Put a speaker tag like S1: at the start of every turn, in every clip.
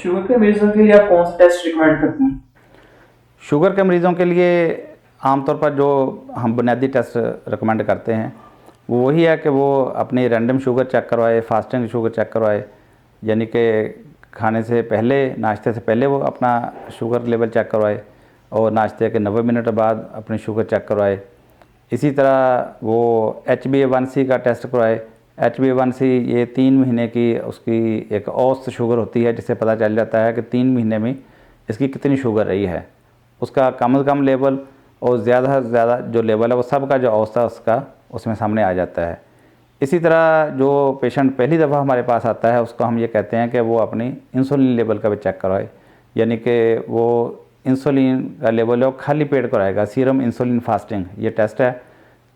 S1: Sugar के मरीजों के लिए आप कौन सा टेस्ट रिकमेंड करती हैं?
S2: शुगर के मरीज़ों के लिए आमतौर पर जो हम बुनियादी टेस्ट रिकमेंड करते हैं वो वही है कि वो अपनी रैंडम शुगर चेक करवाए, फास्टिंग शुगर चेक करवाए, यानी कि खाने से पहले, नाश्ते से पहले वो अपना शुगर लेवल चेक करवाए और नाश्ते के 90 मिनट बाद अपनी शुगर चेक करवाए। इसी तरह वो HbA1c का टेस्ट करवाए। HbA1c ये 3 महीने की उसकी एक औसत शुगर होती है, जिससे पता चल जाता है कि 3 महीने में इसकी कितनी शुगर रही है। उसका कम से कम लेवल और ज़्यादा से ज़्यादा जो लेवल है वो सब का जो औसत है उसका उसमें सामने आ जाता है। इसी तरह जो पेशेंट पहली दफ़ा हमारे पास आता है उसको हम ये कहते हैं कि वो अपनी इंसुलिन लेवल का भी चेक करवाए, यानी कि वो इंसुलिन का लेवल है वो खाली पेट कराएगा। सीरम इंसुलिन फास्टिंग ये टेस्ट है,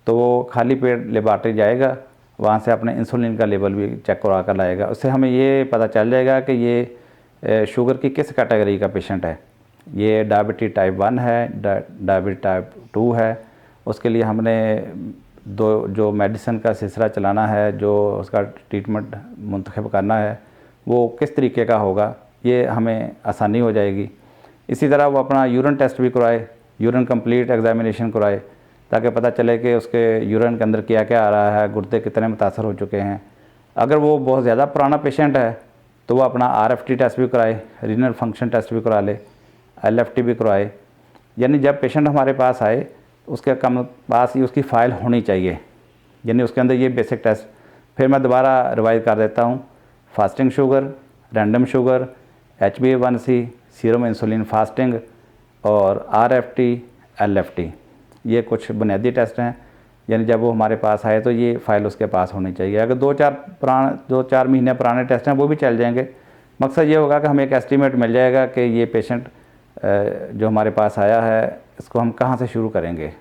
S2: तो वो खाली पेट लेबॉरेटरी जाएगा, वहाँ से अपने इंसुलिन का लेवल भी चेक करवा कर लाएगा। उससे हमें ये पता चल जाएगा कि ये शुगर की किस कैटेगरी का पेशेंट है। ये डायबिटीज टाइप 1 है, डायबिटीज टाइप 2 है। उसके लिए हमने जो मेडिसिन का सिलसिला चलाना है, जो उसका ट्रीटमेंट मुंतखब करना है, वो किस तरीके का होगा, ये हमें आसानी हो जाएगी। इसी तरह वो अपना यूरिन टेस्ट भी करवाए, यूरिन कंप्लीट एग्जामिनेशन करवाए, ताकि पता चले कि उसके यूरिन के अंदर क्या क्या आ रहा है, गुर्दे कितने मुतासर हो चुके हैं। अगर वो बहुत ज़्यादा पुराना पेशेंट है तो वो अपना RFT टेस्ट भी कराए, रीनल फंक्शन टेस्ट भी करा ले, LFT भी करवाए। यानी जब पेशेंट हमारे पास आए उसके कम पास ही उसकी फ़ाइल होनी चाहिए, यानी उसके अंदर ये बेसिक टेस्ट। फिर मैं दोबारा रिवाइज कर देता हूँ। Fasting sugar, random sugar, HbA1c, serum insulin fasting और RFT, LFT, ये कुछ बुनियादी टेस्ट हैं। यानी जब वो हमारे पास आए तो ये फ़ाइल उसके पास होनी चाहिए। अगर 2-4 महीने पुराने टेस्ट हैं वो भी चल जाएंगे। मकसद ये होगा कि हमें एक एस्टीमेट मिल जाएगा कि ये पेशेंट जो हमारे पास आया है इसको हम कहाँ से शुरू करेंगे।